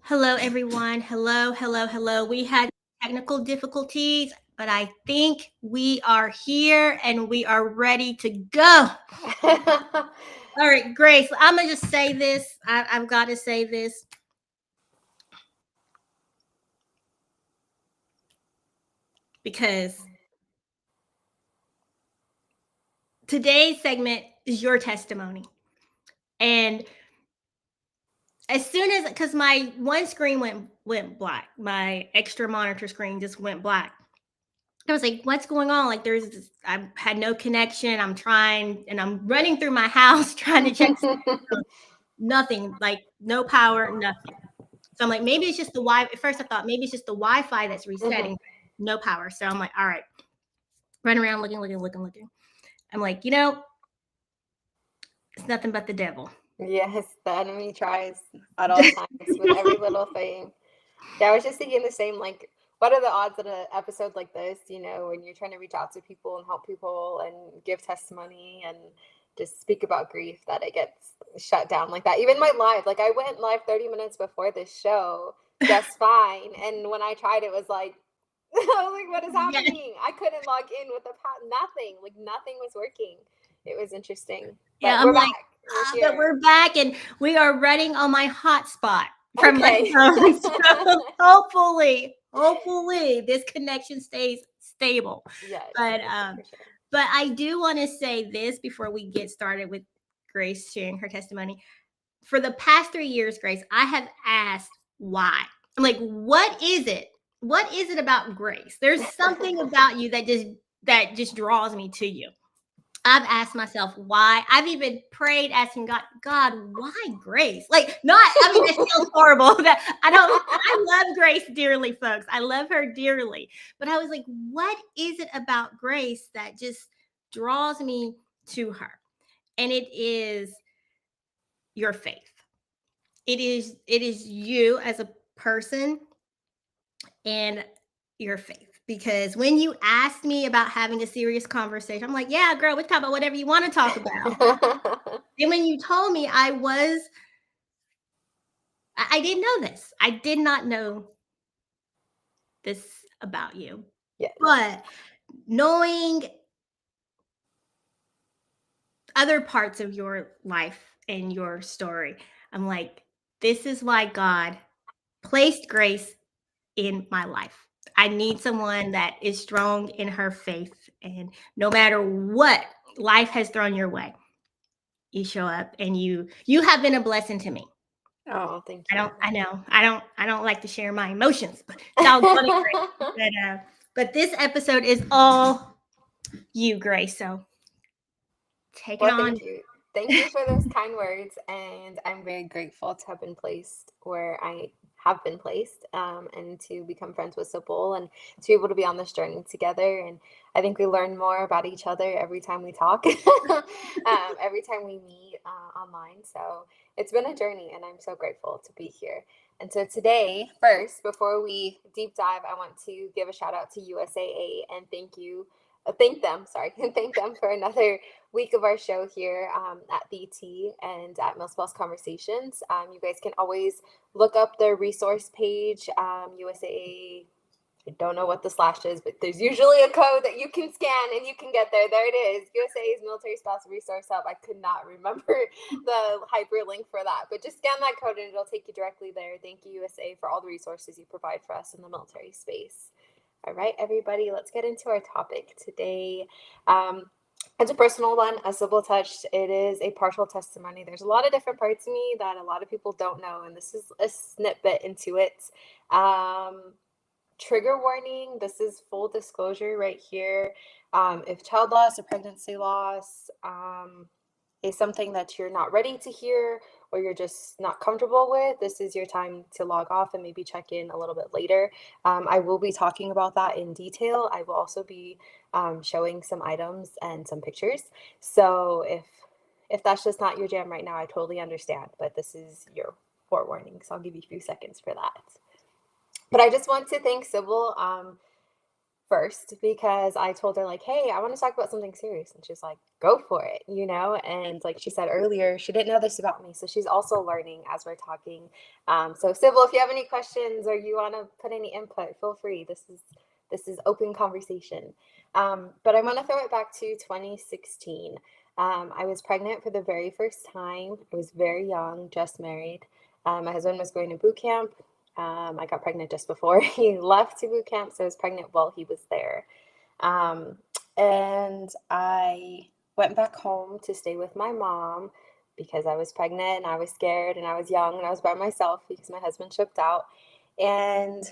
Hello, everyone. Hello, hello, hello. We had technical difficulties, but I think we are here and we are ready to go. All right, Grace, I'm going to just say this. I've got to say this. Because today's segment is your testimony. And as soon as, because my one screen went black, my extra monitor screen just went black. I was like, what's going on? Like, I had no connection. I'm trying, and I'm running through my house trying to check nothing, like no power, nothing. So I'm like, maybe it's just the Wi. At first, I thought maybe it's just the Wi-Fi that's resetting, no power. So I'm like, all right, run around looking. I'm like, it's nothing but the devil. Yes, the enemy tries at all times with every little thing. Yeah, I was just thinking the same, like, what are the odds that an episode like this, when you're trying to reach out to people and help people and give testimony and just speak about grief, that it gets shut down like that. Even my live, like I went live 30 minutes before this show just fine. And when I tried, it was like, I was like, what is happening? I couldn't log in with nothing, like nothing was working. It was interesting. But Yeah, I'm we're like, back. We're but here. we're back and we are running on my hotspot from my Okay. phone. So hopefully this connection stays stable. Yes, But for sure. but I do want to say this before we get started with Grace sharing her testimony. For the past 3 years, Grace, I have asked why. I'm like, what is it? What is it about Grace? There's something about you that just draws me to you. I've asked myself why. I've even prayed asking God, why Grace? Like, not, I mean, that sounds horrible. I love Grace dearly, folks. I love her dearly. But I was like, what is it about Grace that just draws me to her? And it is your faith. It is you as a person and your faith. Because when you asked me about having a serious conversation, I'm like, yeah, girl, we can talk about whatever you want to talk about. And when you told me I didn't know this. I did not know this about you. Yes. But knowing other parts of your life and your story, I'm like, this is why God placed Grace in my life. I need someone that is strong in her faith. And no matter what life has thrown your way, you show up and you have been a blessing to me. Oh, thank you. I don't like to share my emotions, but it's all fun and great. But this episode is all you, Grace. So take it Well, on. thank you. Thank you for those kind words. And I'm very grateful to have been placed where I have been placed, and to become friends with Sybil and to be able to be on this journey together. And I think we learn more about each other every time we talk, every time we meet online. So it's been a journey, and I'm so grateful to be here. And so today, first, before we deep dive, I want to give a shout out to USAA and thank them, sorry, and thank them for another week of our show here, at BT and at Millspell's Conversations. You guys can always look up their resource page, USAA. I don't know what the slash is, but there's usually a code that you can scan and you can get there. There it is. USA's Military Spouse Resource Hub. I could not remember the hyperlink for that, but just scan that code and it'll take you directly there. Thank you, USA, for all the resources you provide for us in the military space. All right, everybody, let's get into our topic today. It's a personal one, as Sybil touched. It is a partial testimony. There's a lot of different parts of me that a lot of people don't know, and this is a snippet into it. Trigger warning, this is full disclosure right here. If child loss or pregnancy loss is something that you're not ready to hear or you're just not comfortable with, this is your time to log off and maybe check in a little bit later. I will be talking about that in detail. I will also be showing some items and some pictures. So if that's just not your jam right now, I totally understand, but this is your forewarning. So I'll give you a few seconds for that. But I just want to thank Sybil first because I told her like, hey, I want to talk about something serious. And she's like, go for it, And like she said earlier, she didn't know this about me. So she's also learning as we're talking. So Sybil, if you have any questions or you want to put any input, feel free. This is open conversation. But I want to throw it back to 2016. I was pregnant for the very first time. I was very young, just married. My husband was going to boot camp. I got pregnant just before he left to boot camp, so I was pregnant while he was there. And I went back home to stay with my mom because I was pregnant and I was scared and I was young and I was by myself because my husband shipped out. And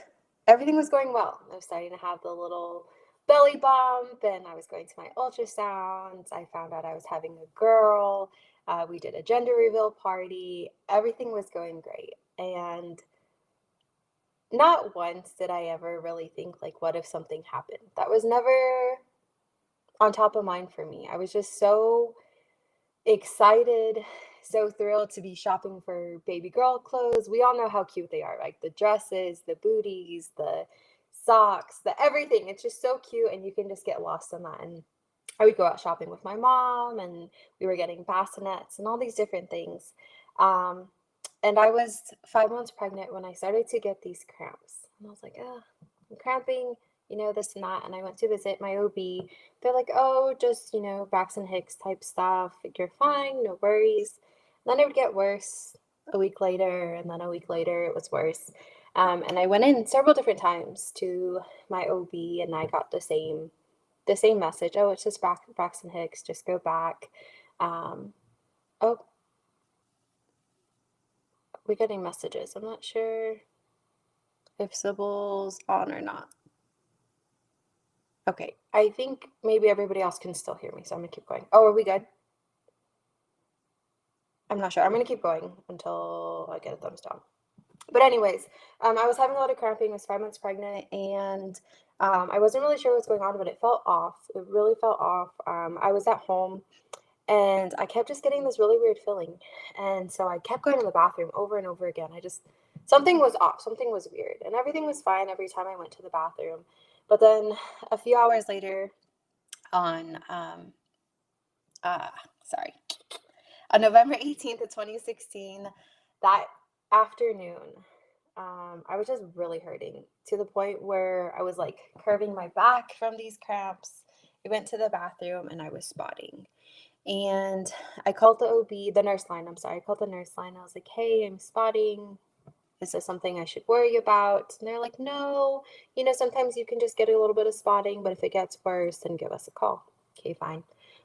everything was going well. I was starting to have the little belly bump and I was going to my ultrasounds. I found out I was having a girl. We did a gender reveal party. Everything was going great. And not once did I ever really think, like, what if something happened? That was never on top of mind for me. I was just so excited, so thrilled to be shopping for baby girl clothes. We all know how cute they are, like the dresses, the booties, the socks, the everything. It's just so cute, and you can just get lost in that. And I would go out shopping with my mom, and we were getting bassinets and all these different things. Um, and I was 5 months pregnant when I started to get these cramps. And I was like, oh, I'm cramping, this and that. And I went to visit my OB. They're like, oh, just, Braxton Hicks type stuff. You're fine, no worries. And then it would get worse a week later. And then a week later, it was worse. And I went in several different times to my OB and I got the same message. Oh, it's just Braxton Hicks. Just go back. Oh, we're getting messages. I'm not sure if Sybil's on or not. Okay, I think maybe everybody else can still hear me, so I'm gonna keep going. Oh, are we good? I'm not sure. I'm gonna keep going until I get a thumbs down. But anyways, I was having a lot of cramping. I was 5 months pregnant, and I wasn't really sure what was going on, but it felt off. It really felt off. I was at home, and I kept just getting this really weird feeling, and so I kept going to the bathroom over and over again. Something was off. Something was weird, and everything was fine every time I went to the bathroom. But then a few hours later, on sorry, on November 18th of 2016, that afternoon, I was just really hurting to the point where I was like curving my back from these cramps. I went to the bathroom and I was spotting. And I called the OB, the nurse line. I'm sorry, I called the nurse line. I was like, hey, I'm spotting. Is this something I should worry about? And they're like, no, sometimes you can just get a little bit of spotting, but if it gets worse, then give us a call. Okay, fine.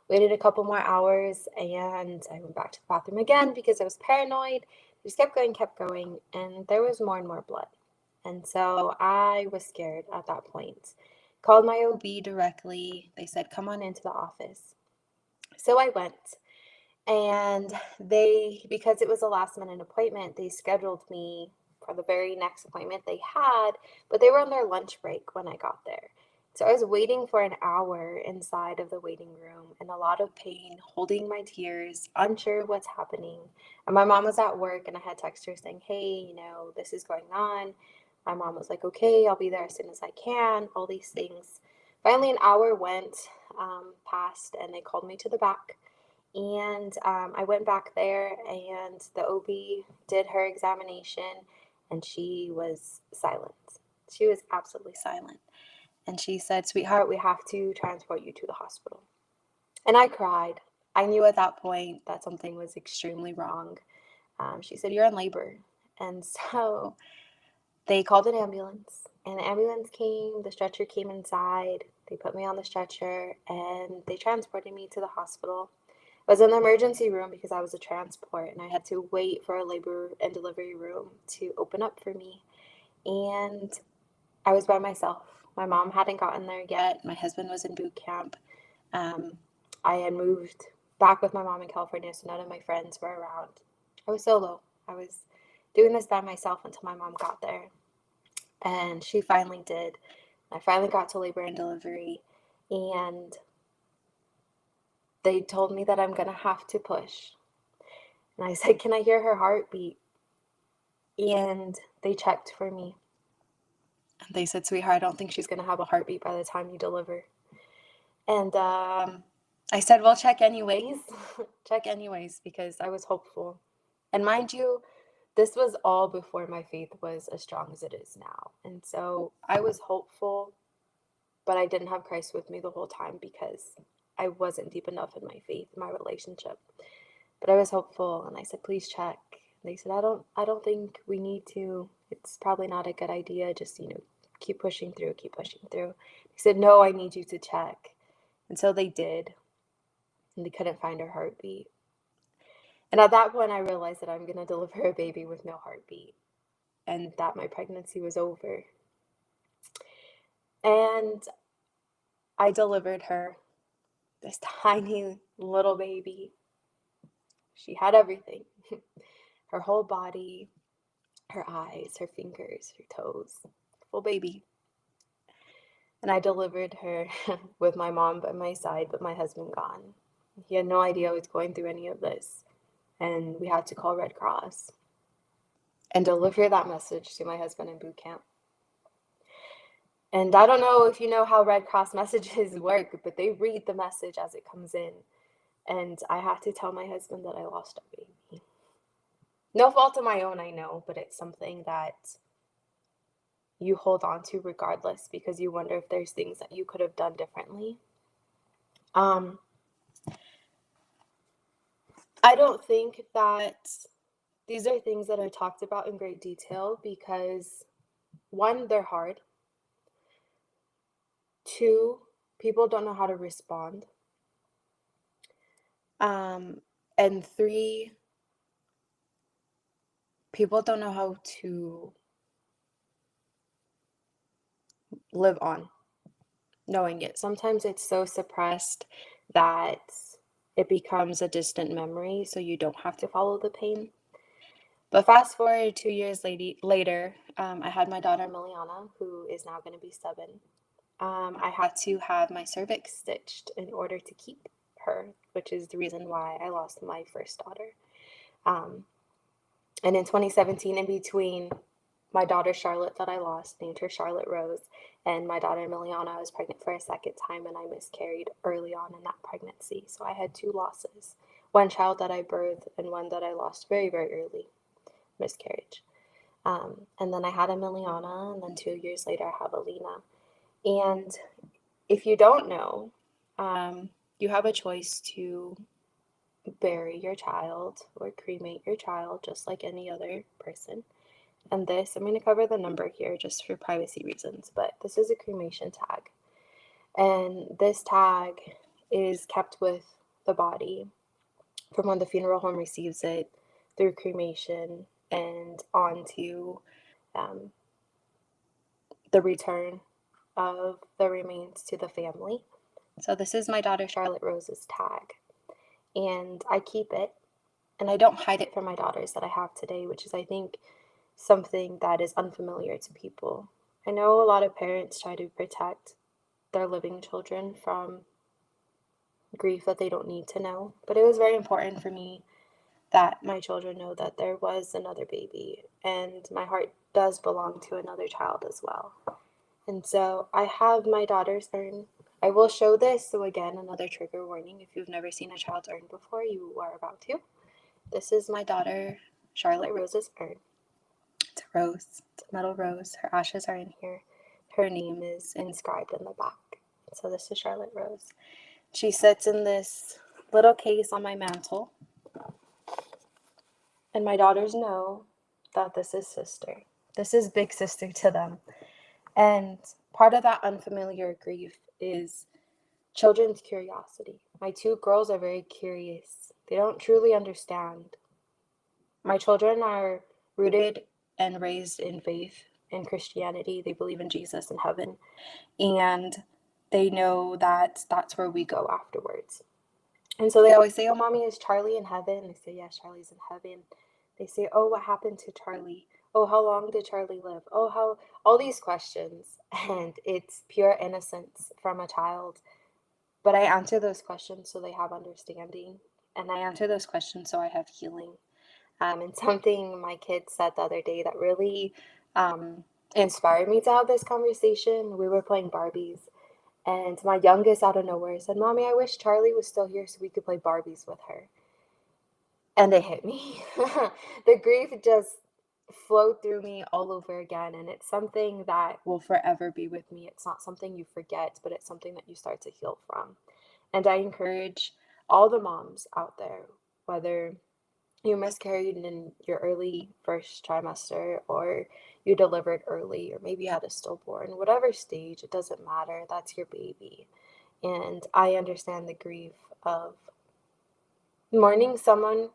Waited a couple more hours and I went back to the bathroom again because I was paranoid. I just kept going, and there was more and more blood. And so I was scared at that point. Called my OB directly. They said, come on into the office. So I went. And because it was a last minute appointment, they scheduled me for the very next appointment they had, but they were on their lunch break when I got there. So I was waiting for an hour inside of the waiting room in a lot of pain, holding my tears, unsure what's happening. And my mom was at work and I had texted her saying, hey, this is going on. My mom was like, okay, I'll be there as soon as I can, all these things. Finally, an hour went past and they called me to the back. And I went back there and the OB did her examination and she was silent. She was absolutely silent. And she said, sweetheart, we have to transport you to the hospital. And I cried. I knew at that point that something was extremely wrong. She said, you're in labor. And so they called an ambulance and the ambulance came, the stretcher came inside. They put me on the stretcher and they transported me to the hospital. I was in the emergency room because I was a transport and I had to wait for a labor and delivery room to open up for me. And I was by myself. My mom hadn't gotten there yet. My husband was in boot camp. I had moved back with my mom in California, so none of my friends were around. I was solo. I was doing this by myself until my mom got there. And she finally did. I finally got to labor and delivery. And they told me that I'm going to have to push. And I said, can I hear her heartbeat? And they checked for me. They said, sweetheart, I don't think she's going to have a heartbeat by the time you deliver. And I said, well, check anyways. Check anyways, because I was hopeful. And mind you, this was all before my faith was as strong as it is now. And so I was hopeful, but I didn't have Christ with me the whole time because I wasn't deep enough in my faith, my relationship. But I was hopeful, and I said, please check. They said, I don't think we need to. It's probably not a good idea. Just, keep pushing through, keep pushing through. They said, no, I need you to check. And so they did, and they couldn't find her heartbeat. And at that point, I realized that I'm going to deliver a baby with no heartbeat, and that my pregnancy was over. And I delivered her, this tiny little baby. She had everything. Her whole body, her eyes, her fingers, her toes, full baby. And I delivered her with my mom by my side, but my husband gone. He had no idea I was going through any of this. And we had to call Red Cross and deliver that message to my husband in boot camp. And I don't know if you know how Red Cross messages work, but they read the message as it comes in. And I had to tell my husband that I lost our baby. No fault of my own, I know, but it's something that you hold on to regardless because you wonder if there's things that you could have done differently. I don't think that these are things that are talked about in great detail because, one, they're hard. Two, people don't know how to respond. And three, people don't know how to live on knowing it. Sometimes it's so suppressed that it becomes a distant memory, so you don't have to follow the pain. But fast forward 2 years later, I had my daughter Miliana, who is now going to be 7. I had to have my cervix stitched in order to keep her, which is the reason why I lost my first daughter. And in 2017, in between my daughter Charlotte that I lost, named her Charlotte Rose, and my daughter Miliana, I was pregnant for a second time, and I miscarried early on in that pregnancy. So I had 2 losses, one child that I birthed and one that I lost very, very early, miscarriage. And then I had a Miliana, and then 2 years later I have Alina. And if you don't know, you have a choice to bury your child or cremate your child just like any other person. And this, I'm going to cover the number here just for privacy reasons, but this is a cremation tag. And this tag is kept with the body from when the funeral home receives it through cremation and on to the return of the remains to the family. So this is my daughter Charlotte Rose's tag, and I keep it, and I don't hide it from my daughters that I have today, which is, I think, something that is unfamiliar to people. I know a lot of parents try to protect their living children from grief that they don't need to know, but it was very important for me that my children know that there was another baby, and my heart does belong to another child as well. And so I have my daughter's urn. I will show this, so again, another trigger warning. If you've never seen a child's urn before, you are about to. This is my daughter Charlotte Rose's urn. It's a rose, it's a metal rose. Her ashes are in here. Her name is inscribed in the back. So this is Charlotte Rose. She sits in this little case on my mantle. And my daughters know that this is sister. This is big sister to them. And part of that unfamiliar grief is children's curiosity. My 2 girls are very curious. They don't truly understand. My children are rooted and raised in faith in Christianity. They believe in Jesus and heaven. And they know that that's where we go afterwards. And so they always say, oh, mommy, is Charlie in heaven? I say, yes, Charlie's in heaven. They say, oh, what happened to Charlie? Oh, how long did Charlie live? Oh, how, all these questions. And it's pure innocence from a child. But I answer those questions so they have understanding. And I answer those questions so I have healing. And something my kids said the other day that really inspired me to have this conversation. We were playing Barbies, and my youngest out of nowhere said, "Mommy, I wish Charlie was still here so we could play Barbies with her." And it hit me. The grief just flowed through me all over again, and it's something that will forever be with me. It's not something you forget, but it's something that you start to heal from. And I encourage all the moms out there, whether you miscarried in your early first trimester, or you delivered early, or maybe you had a stillborn, whatever stage, it doesn't matter. That's your baby. And I understand the grief of mourning someone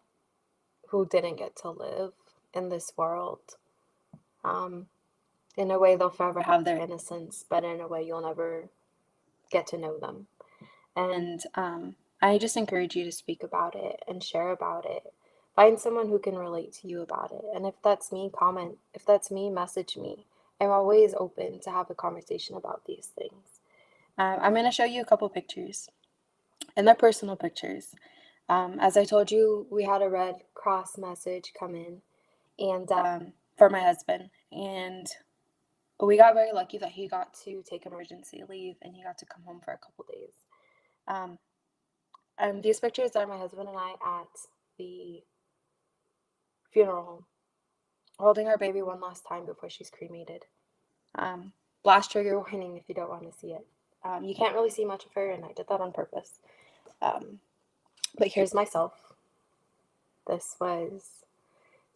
who didn't get to live in this world. Um, in a way, they'll forever have their innocence, but in a way, you'll never get to know them. And I just encourage you to speak about it and share about it. Find someone who can relate to you about it. And if that's me, comment. If that's me, message me. I'm always open to have a conversation about these things. I'm going to show you a couple pictures, and they're personal pictures. As I told you, we had a Red Cross message come in, and for my husband. And we got very lucky that he got to take emergency leave and he got to come home for a couple days. These pictures are my husband and I at the funeral home, holding our baby one last time before she's cremated. Blast trigger warning if you don't want to see it. You can't really see much of her, and I did that on purpose. But here's myself. This was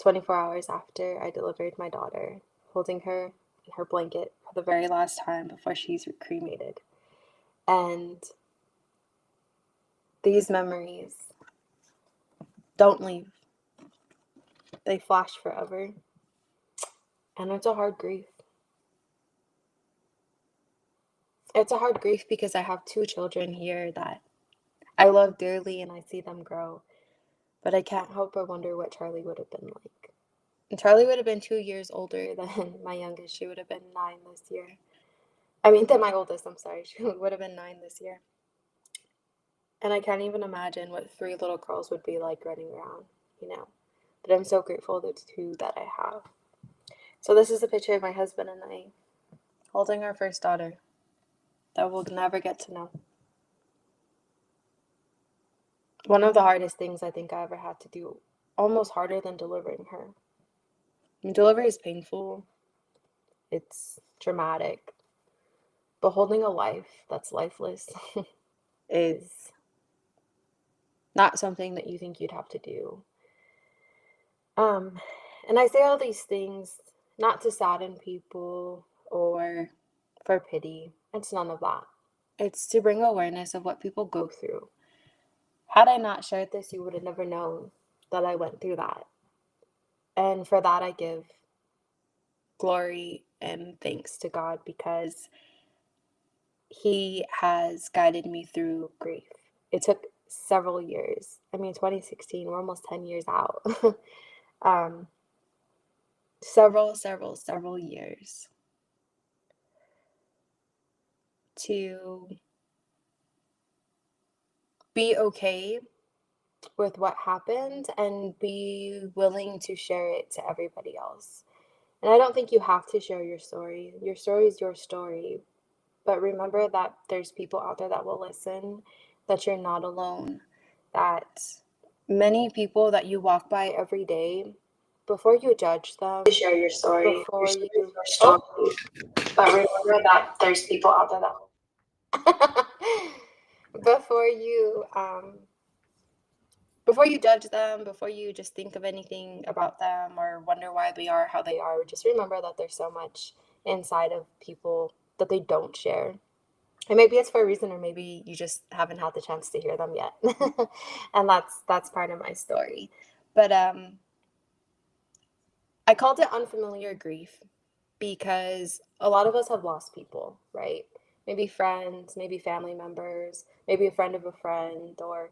24 hours after I delivered my daughter, holding her in her blanket for the very last time before she's cremated. And these memories don't leave. They flash forever. And it's a hard grief. It's a hard grief because I have two children here that I love dearly and I see them grow. But I can't help but wonder what Charlie would have been like. And Charlie would have been 2 years older than my youngest. She would have been 9 this year. Than my oldest, I'm sorry. She would have been 9 this year. And I can't even imagine what 3 little girls would be like running around, you know. But I'm so grateful for the 2 that I have. So this is a picture of my husband and I holding our first daughter that we'll never get to know. One of the hardest things I think I ever had to do, almost harder than delivering her. Delivery is painful. It's traumatic. But holding a life that's lifeless is not something that you think you'd have to do. And I say all these things not to sadden people or for pity. It's none of that. It's to bring awareness of what people go through. Had I not shared this, you would have never known that I went through that. And for that, I give glory and thanks to God because He has guided me through grief. It took several years. 2016, we're almost 10 years out. Several years to be okay with what happened and be willing to share it to everybody else. And I don't think you have to share your story. Your story is your story. But remember that there's people out there that will listen, that you're not alone, that many people that you walk by every day, before you judge them, share your story, before you, your story. But remember that there's people out there that before you judge them, before you just think of anything about them or wonder why they are how they are, just remember that there's so much inside of people that they don't share. And maybe it's for a reason, or maybe you just haven't had the chance to hear them yet. And that's part of my story. But I called it unfamiliar grief because a lot of us have lost people, right? Maybe friends, maybe family members, maybe a friend of a friend, or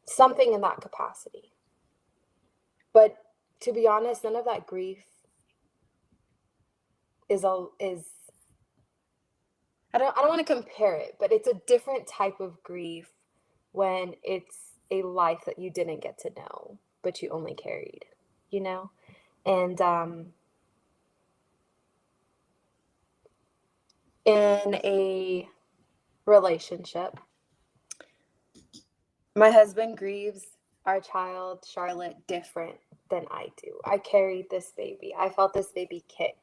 something in that capacity. But to be honest, none of that grief is I don't want to compare it, but it's a different type of grief when it's a life that you didn't get to know, but you only carried, you know? And in a relationship. My husband grieves our child, Charlotte, different than I do. I carried this baby. I felt this baby kick.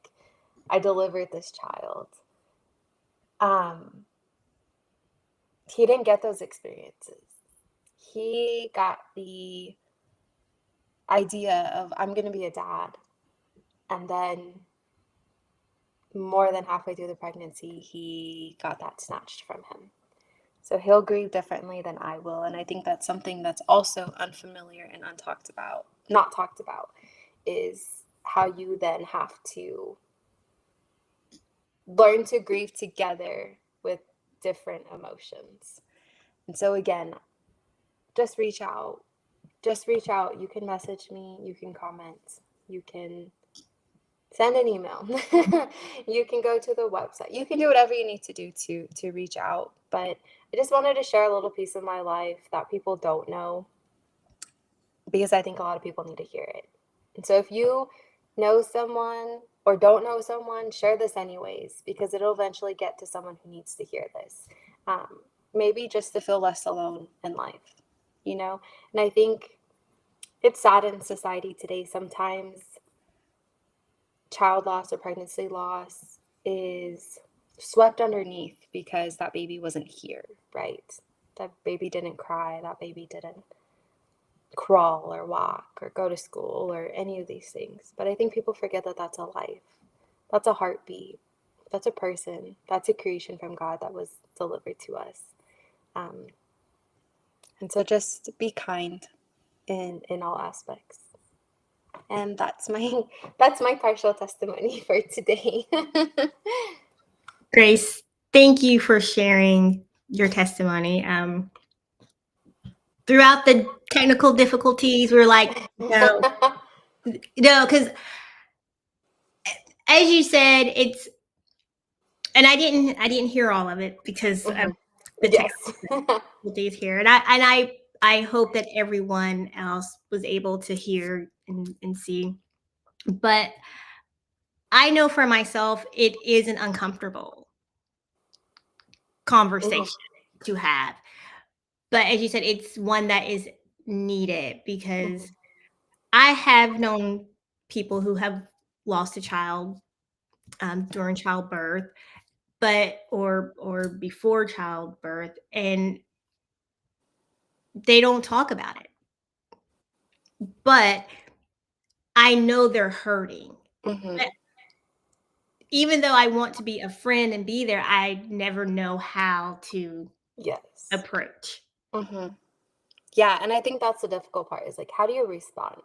I delivered this child. He didn't get those experiences. He got the idea of, I'm going to be a dad. And then more than halfway through the pregnancy, he got that snatched from him. So he'll grieve differently than I will. And I think that's something that's also unfamiliar and not talked about, is how you then have to learn to grieve together with different emotions. And so again, just reach out. You can message me, you can comment, you can send an email. You can go to the website. You can do whatever you need to do to reach out. But I just wanted to share a little piece of my life that people don't know, because I think a lot of people need to hear it. And so if you know someone or don't know someone, share this anyways, because it'll eventually get to someone who needs to hear this. Maybe just to feel less alone in life, you know? And I think it's sad in society today. Sometimes child loss or pregnancy loss is swept underneath because that baby wasn't here, right? That baby didn't cry, that baby didn't crawl or walk or go to school or any of these things. But I think people forget that that's a life, that's a heartbeat, that's a person, that's a creation from God that was delivered to us. And so just be kind in all aspects. And that's my partial testimony for today. Grace, thank you for sharing your testimony. Throughout the technical difficulties, we were like, no, because as you said, it's, and I didn't hear all of it because of the technical difficulties here, and I hope that everyone else was able to hear and see. But I know for myself, it is an uncomfortable conversation to have. But as you said, it's one that is needed, because I have known people who have lost a child during childbirth, but or before childbirth, and they don't talk about it. But I know they're hurting. But even though I want to be a friend and be there, I never know how to approach. Yeah, and I think that's the difficult part, is like, how do you respond?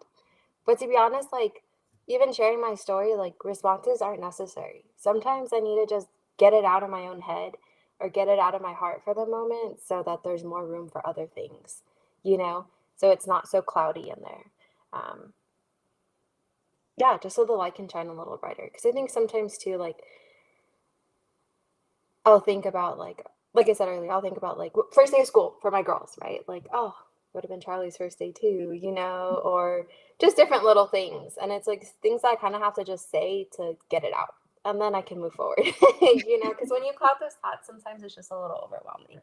But to be honest, like, even sharing my story, like, responses aren't necessary. Sometimes I need to just get it out of my own head or get it out of my heart for the moment, so that there's more room for other things, you know? So it's not so cloudy in there. Yeah, just so the light can shine a little brighter. Because I think sometimes too, like, I'll think about, like I said earlier, I'll think about, like, first day of school for my girls, right? Like, oh, would have been Charlie's first day too, you know, or just different little things. And it's like things that I kind of have to just say to get it out. And then I can move forward, you know, because when you cloud those thoughts, sometimes it's just a little overwhelming.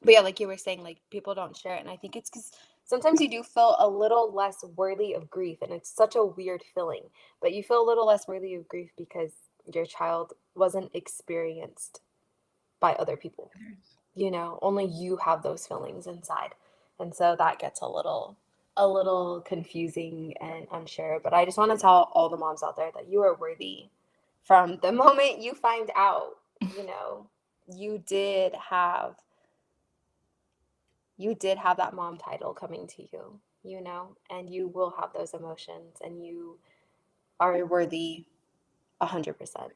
But yeah, like you were saying, like, people don't share it. And I think it's because sometimes you do feel a little less worthy of grief. And it's such a weird feeling. But you feel a little less worthy of grief because your child wasn't experienced by other people. You know, only you have those feelings inside. And so that gets a little confusing and unsure. But I just want to tell all the moms out there that you are worthy. From the moment you find out, you know, you did have that mom title coming to you, you know, and you will have those emotions, and you are worthy 100%.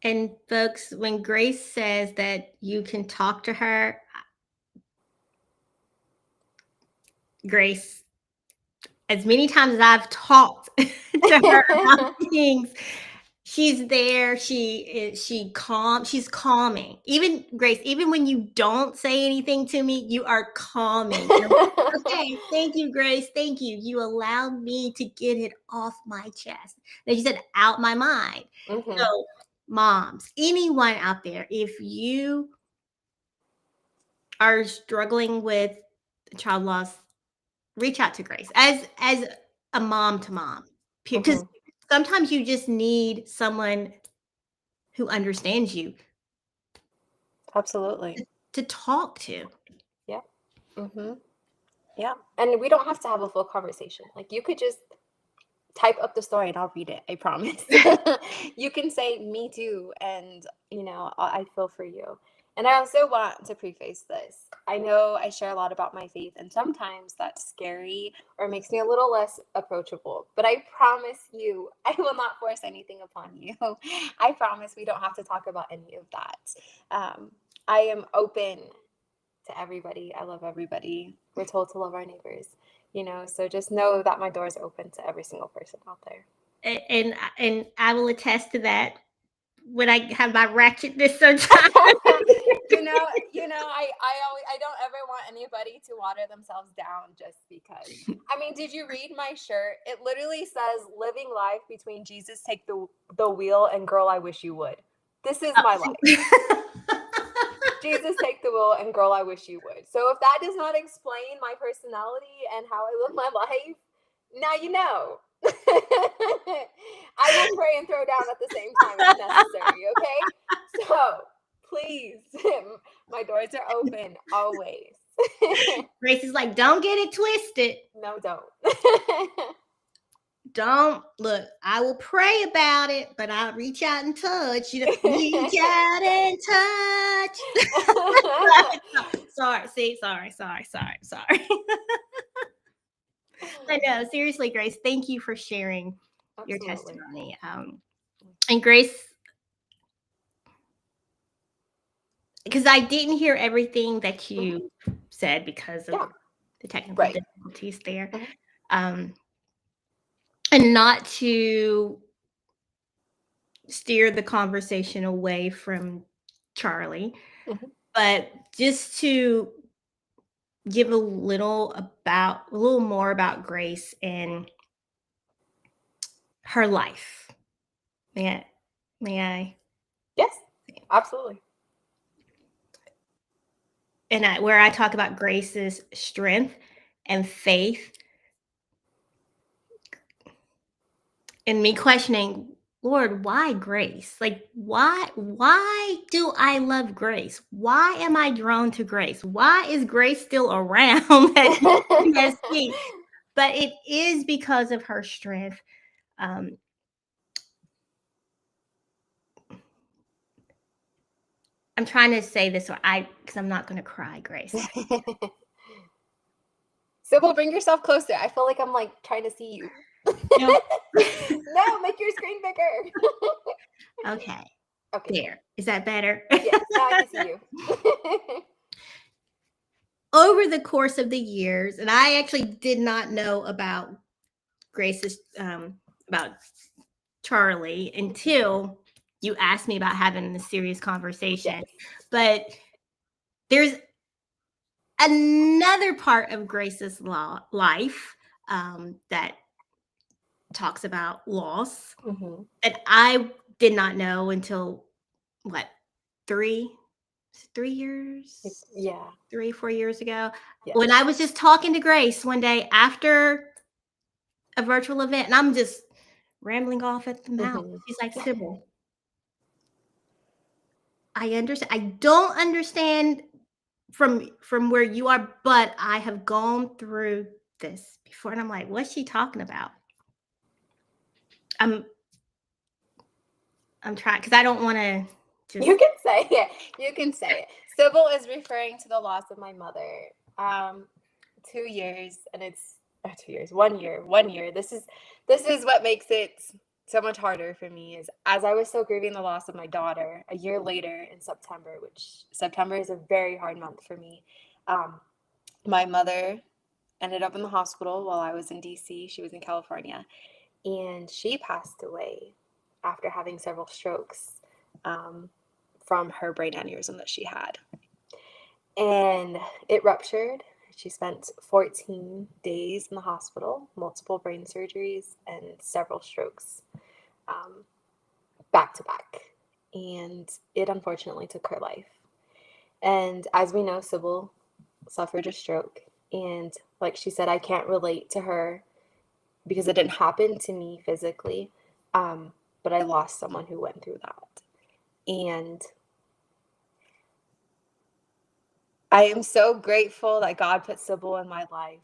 And folks, when Grace says that you can talk to her, Grace, as many times as I've talked to her about things, she's there. She's calming. Even Grace, even when you don't say anything to me, you are calming. Okay, thank you, Grace. Thank you. You allowed me to get it off my chest. Like you said, out my mind. So moms, anyone out there, if you are struggling with child loss, reach out to Grace as a mom to mom, because sometimes you just need someone who understands you Absolutely. to talk to. Yeah. Yeah. And we don't have to have a full conversation. Like, you could just type up the story and I'll read it. I promise. You can say me too. And, I feel for you. And I also want to preface this. I know I share a lot about my faith, and sometimes that's scary or makes me a little less approachable. But I promise you, I will not force anything upon you. I promise we don't have to talk about any of that. I am open to everybody. I love everybody. We're told to love our neighbors, so just know that my door is open to every single person out there. And I will attest to that when I have my ratchetness sometimes. I don't ever want anybody to water themselves down just because. I mean, did you read my shirt? It literally says living life between Jesus take the wheel and girl, I wish you would. This is my life. Jesus take the wheel and girl, I wish you would. So if that does not explain my personality and how I live my life, now you know. I will pray and throw down at the same time if necessary, okay? So please, my doors are open always. Grace is like, don't get it twisted. No, don't. Don't look. I will pray about it, but I'll reach out and touch. Reach out and touch. Sorry. I know. Seriously, Grace, thank you for sharing your testimony. And Grace, because I didn't hear everything that you said because of the technical difficulties there. And not to steer the conversation away from Charlie, but just to give a little more about Grace and her life. May I? Yes, absolutely. And where I talk about Grace's strength and faith, and me questioning, Lord, why Grace? Like, why do I love Grace? Why am I drawn to Grace? Why is Grace still around? But it is because of her strength. I'm trying to say this because I'm not going to cry, Grace. Sybil, bring yourself closer. I feel like I'm like trying to see you. No, make your screen bigger. Okay. There. Is that better? Yes, now I can see you. Over the course of the years, and I actually did not know about Grace's about Charlie until you asked me about having a serious conversation. Yes. But there's another part of Grace's life that talks about loss that I did not know until 3 years? Yeah. 3-4 years ago. Yes. When I was just talking to Grace one day after a virtual event, and I'm just rambling off at the mouth. She's like, Sybil, I understand. I don't understand from where you are, but I have gone through this before. And I'm like, what's she talking about? I'm trying, because I don't want to just... You can say it. You can say it. Sybil is referring to the loss of my mother. 2 years, and it's 2 years, 1 year, 1 year. This is what makes it so much harder for me, is as I was still grieving the loss of my daughter a year later in September, which September is a very hard month for me. My mother ended up in the hospital while I was in DC. She was in California, and she passed away after having several strokes from her brain aneurysm that she had. And it ruptured. She spent 14 days in the hospital, multiple brain surgeries, and several strokes back to back. and it unfortunately took her life. And as we know, Sybil suffered a stroke. And like she said, I can't relate to her because it didn't happen to me physically. But I lost someone who went through that. And I am so grateful that God put Sybil in my life.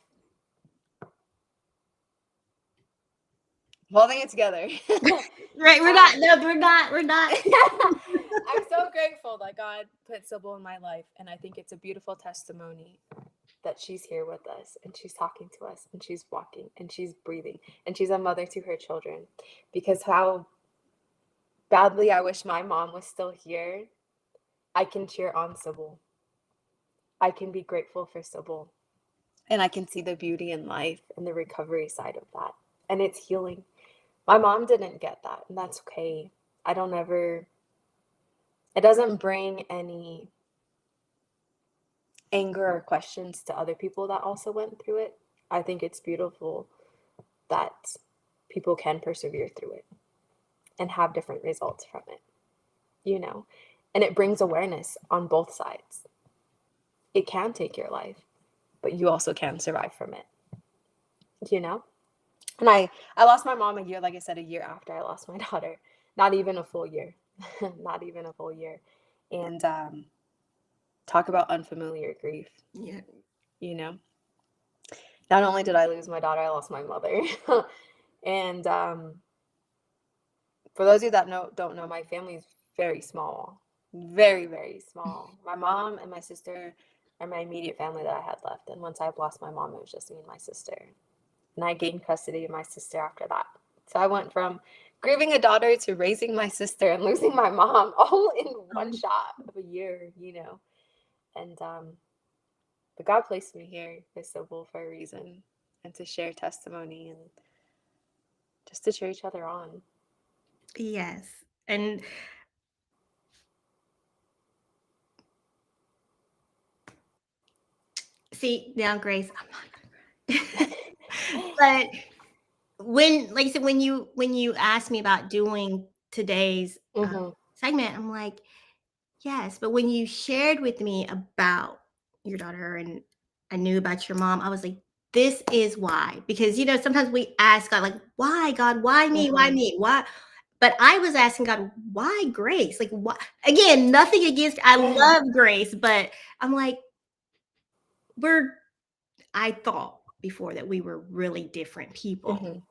Holding it together. Right, we're not. No, we're not. I'm so grateful that God put Sybil in my life, and I think it's a beautiful testimony that she's here with us, and she's talking to us, and she's walking, and she's breathing, and she's a mother to her children. Because how badly I wish my mom was still here, I can cheer on Sybil. I can be grateful for Sybil, and I can see the beauty in life and the recovery side of that, and it's healing. My mom didn't get that, and that's okay. It doesn't bring any anger or questions to other people that also went through it. I think it's beautiful that people can persevere through it and have different results from it, and it brings awareness on both sides. It can take your life, but you also can survive from it, And I lost my mom like I said, a year after I lost my daughter. Not even a full year. Not even a full year. And talk about unfamiliar grief. Yeah. Not only did I lose my daughter, I lost my mother. And for those of you that don't know, my family is very small. Very, very small. My mom and my sister are my immediate family that I had left. And once I lost my mom, it was just me and my sister. And I gained custody of my sister after that. So I went from grieving a daughter to raising my sister and losing my mom all in one shot of a year, And but God placed me here with Sybil for a reason, and to share testimony and just to cheer each other on. Yes. And see, now Grace, I'm not but when, like I said, when you asked me about doing today's segment, I'm like, yes. But when you shared with me about your daughter and I knew about your mom, I was like, this is why. Because sometimes we ask God, like, why, God, why me? Why me? Why? But I was asking God, why Grace? Like, why? Again, nothing against, I love Grace, but I'm like, I thought before that we were really different people.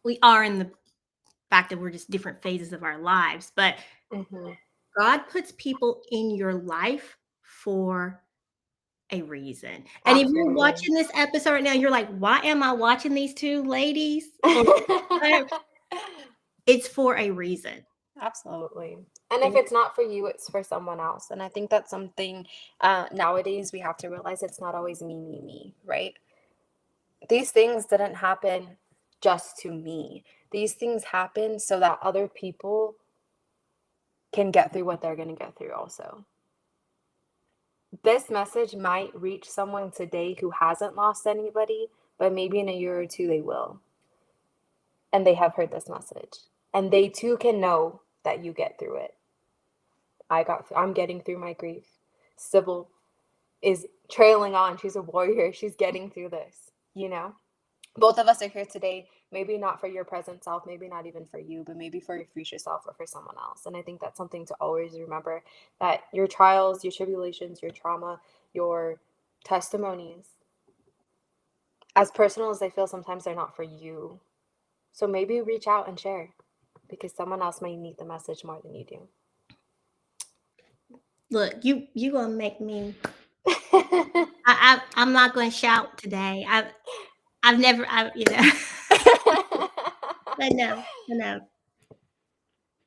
We are in the fact that we're just different phases of our lives, but God puts people in your life for a reason. And if you're watching this episode right now, you're like, why am I watching these two ladies? It's for a reason. Absolutely. And if it's not for you, it's for someone else. And I think that's something nowadays we have to realize it's not always me, right? These things didn't happen just to me. These things happen so that other people can get through what they're going to get through also. This message might reach someone today who hasn't lost anybody, but maybe in a year or two they will. And they have heard this message. And they too can know that you get through it. I'm getting through my grief. Sybil is trailing on. She's a warrior. She's getting through this, Both of us are here today, maybe not for your present self, maybe not even for you, but maybe for your future self or for someone else. And I think that's something to always remember, that your trials, your tribulations, your trauma, your testimonies, as personal as they feel, sometimes they're not for you. So maybe reach out and share, because someone else may need the message more than you do. Look, you gonna make me. I'm not gonna shout today. I've never. I know.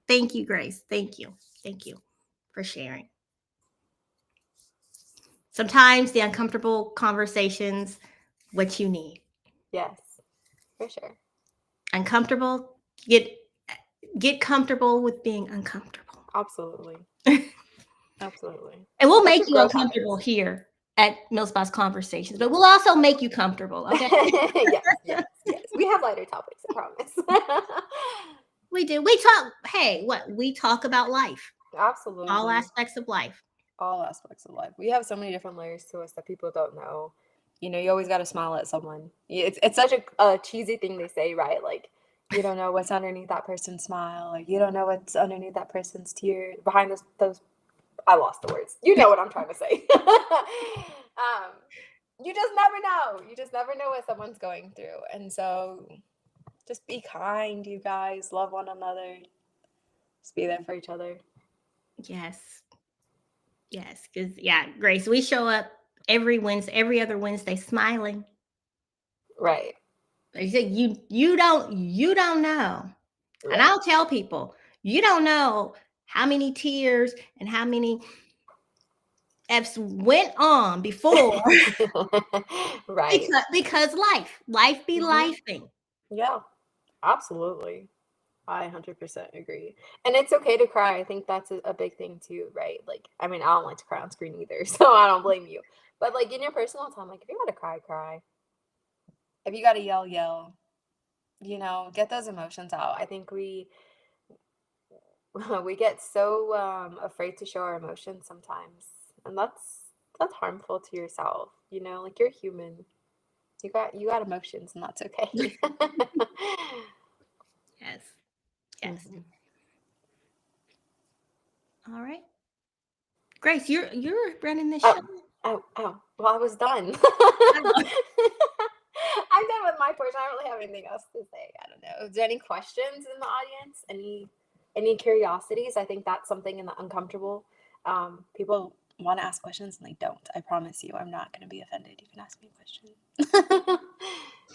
Thank you, Grace. Thank you for sharing. Sometimes the uncomfortable conversations, what you need. Yes, for sure. Uncomfortable. Get comfortable with being uncomfortable. Absolutely. Absolutely. And we'll make you uncomfortable here at Millspau's Conversations, but we'll also make you comfortable, okay? Yes. We have lighter topics, I promise. We do. We talk. Hey, what we talk about life, Absolutely. all aspects of life. All aspects of life. We have so many different layers to us that people don't know. You know, you always got to smile at someone. It's such a cheesy thing they say, right? Like, you don't know what's underneath that person's smile, or you don't know what's underneath that person's tear. Behind those, I lost the words. You know what I'm trying to say. You just never know. You just never know what someone's going through, and so just be kind, you guys. Love one another. Just be there for each other. Yes. Yes. Because Grace, we show up every other Wednesday smiling. Right. You said you don't know. Right. And I'll tell people, you don't know how many tears and how many F's went on before. Right. because life be lifing. Yeah, absolutely. I 100% agree. And it's okay to cry. I think that's a big thing too, right? Like, I mean, I don't like to cry on screen either, so I don't blame you. But like in your personal time, like if you gotta cry, cry. If you gotta yell, yell. You know, get those emotions out. I think we we get so afraid to show our emotions sometimes, and that's harmful to yourself. You know, like you're human. You got emotions, and that's okay. Yes. Yes. Mhm. All right. Grace, you're running this Oh, show. oh. Well, I was done. I'm done with my portion. I don't really have anything else to say. I don't know. Is there any questions in the audience? Any curiosities? I think that's something in the uncomfortable. People want to ask questions and they don't. I promise you, I'm not going to be offended. You can ask me a question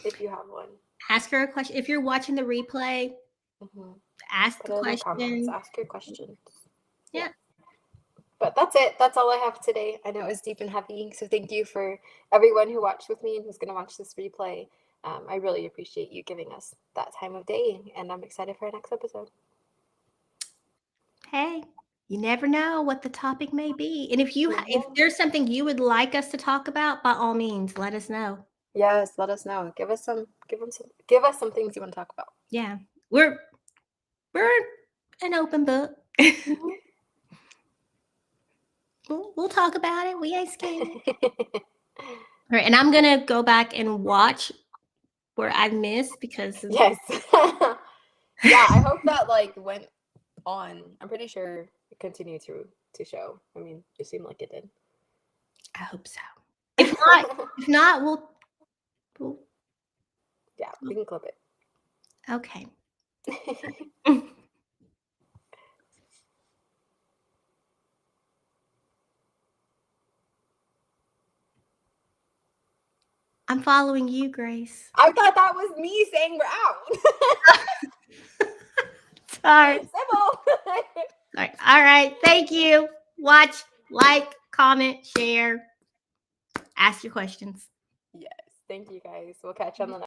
if you have one. Ask her a question. If you're watching the replay, ask the Put it in the comments. question. Ask your questions. Yeah. But that's it. That's all I have today. I know it was deep and heavy. So thank you for everyone who watched with me and who's going to watch this replay. I really appreciate you giving us that time of day. And I'm excited for our next episode. Hey, you never know what the topic may be. And if Mhm. there's something you would like us to talk about, by all means, let us know. Yes, let us know. Give us some things you want to talk about. Yeah. We're an open book. We'll talk about it. We ain't scared. All right, and I'm gonna go back and watch where I missed because Yes. Yeah, I hope that like went on. I'm pretty sure it continued to show. I mean, it seemed like it did. I hope so. If not, we'll Yeah, we can clip it. okay. I'm following you, Grace. I thought that was me saying we're out. Sorry. Sybil. All right. Thank you. Watch, like, comment, share, ask your questions. Yes. Thank you guys. We'll catch you on the next